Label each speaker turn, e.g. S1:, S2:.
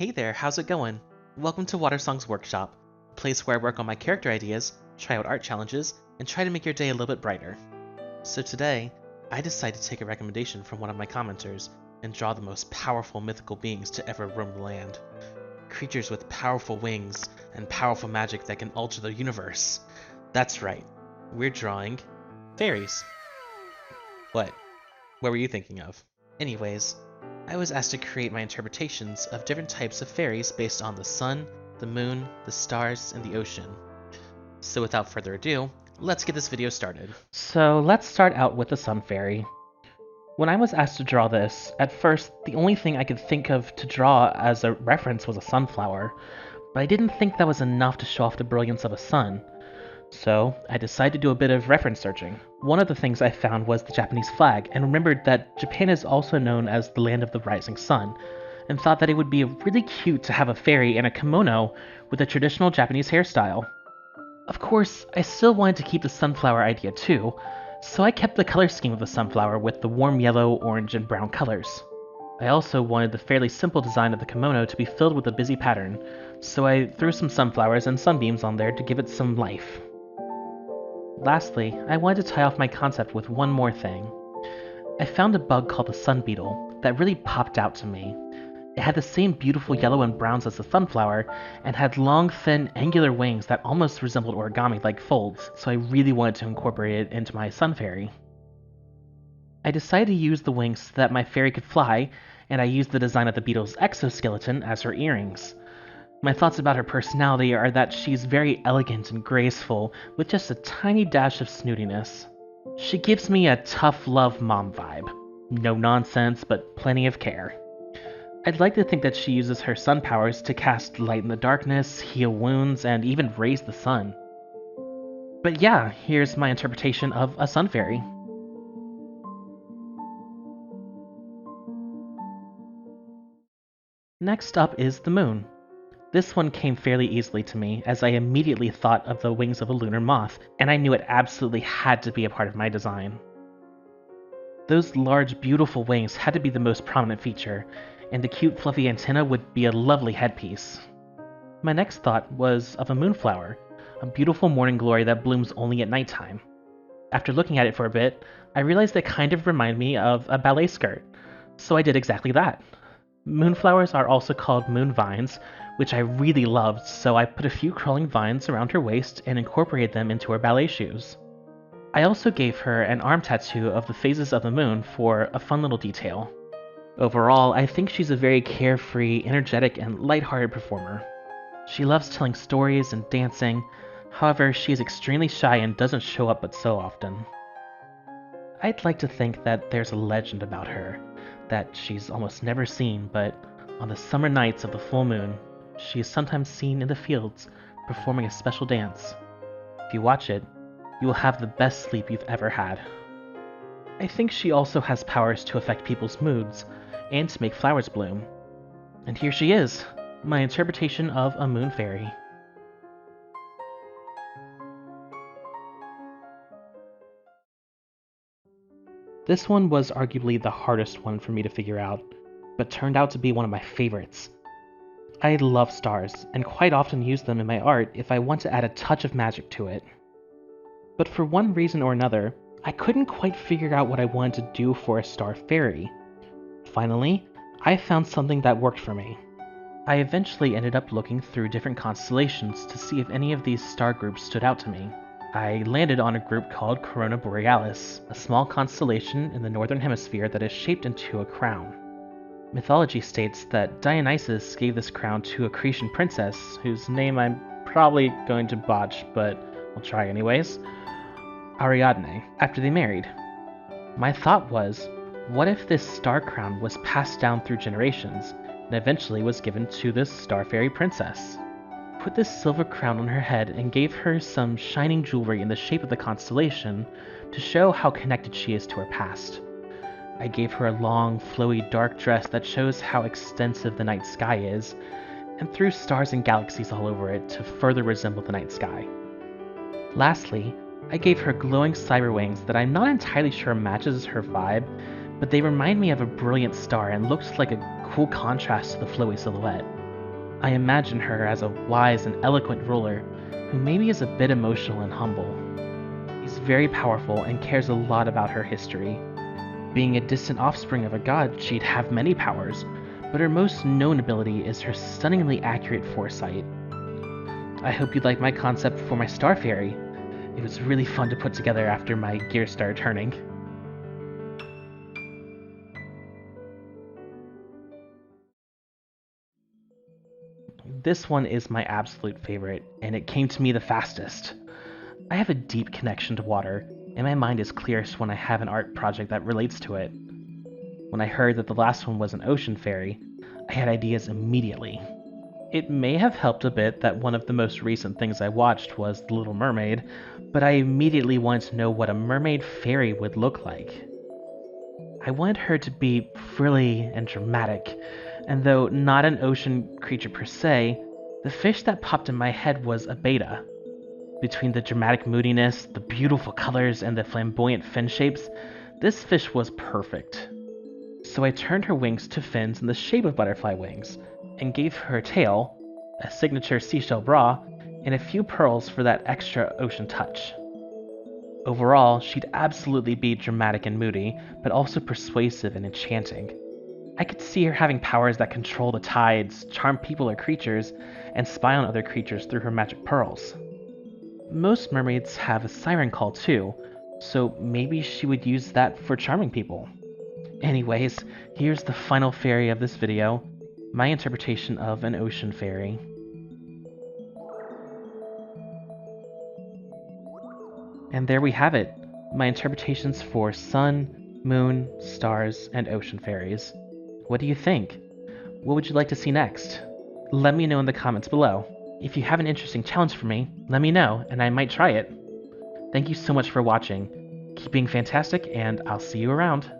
S1: Hey there, how's it going? Welcome to Water Song's Workshop, a place where I work on my character ideas, try out art challenges, and try to make your day a little bit brighter. So today, I decided to take a recommendation from one of my commenters and draw the most powerful mythical beings to ever roam the land. Creatures with powerful wings and powerful magic that can alter the universe. That's right, we're drawing fairies. What? What were you thinking of? Anyways, I was asked to create my interpretations of different types of fairies based on the sun, the moon, the stars, and the ocean. So without further ado, let's get this video started.
S2: So let's start out with the Sun Fairy. When I was asked to draw this, at first the only thing I could think of to draw as a reference was a sunflower, but I didn't think that was enough to show off the brilliance of a sun. So I decided to do a bit of reference searching. One of the things I found was the Japanese flag, and remembered that Japan is also known as the land of the rising sun, and thought that it would be really cute to have a fairy in a kimono with a traditional Japanese hairstyle. Of course, I still wanted to keep the sunflower idea too, so I kept the color scheme of the sunflower with the warm yellow, orange, and brown colors. I also wanted the fairly simple design of the kimono to be filled with a busy pattern, so I threw some sunflowers and sunbeams on there to give it some life. Lastly, I wanted to tie off my concept with one more thing. I found a bug called the sun beetle that really popped out to me. It had the same beautiful yellow and browns as the sunflower, and had long, thin, angular wings that almost resembled origami-like folds, so I really wanted to incorporate it into my sun fairy. I decided to use the wings so that my fairy could fly, and I used the design of the beetle's exoskeleton as her earrings. My thoughts about her personality are that she's very elegant and graceful, with just a tiny dash of snootiness. She gives me a tough love mom vibe. No nonsense, but plenty of care. I'd like to think that she uses her sun powers to cast light in the darkness, heal wounds, and even raise the sun. But yeah, here's my interpretation of a sun fairy. Next up is the moon. This one came fairly easily to me, as I immediately thought of the wings of a lunar moth, and I knew it absolutely had to be a part of my design. Those large, beautiful wings had to be the most prominent feature, and the cute, fluffy antenna would be a lovely headpiece. My next thought was of a moonflower, a beautiful morning glory that blooms only at nighttime. After looking at it for a bit, I realized it kind of reminded me of a ballet skirt, so I did exactly that. Moonflowers are also called moon vines, which I really loved, so I put a few crawling vines around her waist and incorporated them into her ballet shoes. I also gave her an arm tattoo of the phases of the moon for a fun little detail. Overall, I think she's a very carefree, energetic, and lighthearted performer. She loves telling stories and dancing, however, she is extremely shy and doesn't show up but so often. I'd like to think that there's a legend about her, that she's almost never seen, but on the summer nights of the full moon, she is sometimes seen in the fields performing a special dance. If you watch it, you will have the best sleep you've ever had. I think she also has powers to affect people's moods, and to make flowers bloom. And here she is, my interpretation of a moon fairy. This one was arguably the hardest one for me to figure out, but turned out to be one of my favorites. I love stars, and quite often use them in my art if I want to add a touch of magic to it. But for one reason or another, I couldn't quite figure out what I wanted to do for a star fairy. Finally, I found something that worked for me. I eventually ended up looking through different constellations to see if any of these star groups stood out to me. I landed on a group called Corona Borealis, a small constellation in the northern hemisphere that is shaped into a crown. Mythology states that Dionysus gave this crown to a Cretan princess, whose name I'm probably going to botch, but I'll try anyways, Ariadne, after they married. My thought was, what if this star crown was passed down through generations, and eventually was given to this star fairy princess? Put this silver crown on her head and gave her some shining jewelry in the shape of the constellation to show how connected she is to her past. I gave her a long, flowy dark dress that shows how extensive the night sky is, and threw stars and galaxies all over it to further resemble the night sky. Lastly, I gave her glowing cyber wings that I'm not entirely sure matches her vibe, but they remind me of a brilliant star and looks like a cool contrast to the flowy silhouette. I imagine her as a wise and eloquent ruler who maybe is a bit emotional and humble. She's very powerful and cares a lot about her history. Being a distant offspring of a god, she'd have many powers, but her most known ability is her stunningly accurate foresight. I hope you like my concept for my Star Fairy. It was really fun to put together after my gears started turning. This one is my absolute favorite, and it came to me the fastest. I have a deep connection to water, and my mind is clearest when I have an art project that relates to it. When I heard that the last one was an ocean fairy, I had ideas immediately. It may have helped a bit that one of the most recent things I watched was The Little Mermaid, but I immediately wanted to know what a mermaid fairy would look like. I wanted her to be frilly and dramatic, and though not an ocean creature per se, the fish that popped in my head was a betta. Between the dramatic moodiness, the beautiful colors, and the flamboyant fin shapes, this fish was perfect. So I turned her wings to fins in the shape of butterfly wings, and gave her a tail, a signature seashell bra, and a few pearls for that extra ocean touch. Overall, she'd absolutely be dramatic and moody, but also persuasive and enchanting. I could see her having powers that control the tides, charm people or creatures, and spy on other creatures through her magic pearls. Most mermaids have a siren call too, so maybe she would use that for charming people. Anyways, here's the final fairy of this video, my interpretation of an ocean fairy. And there we have it, my interpretations for sun, moon, stars, and ocean fairies. What do you think? What would you like to see next? Let me know in the comments below. If you have an interesting challenge for me, let me know and I might try it. Thank you so much for watching. Keep being fantastic and I'll see you around.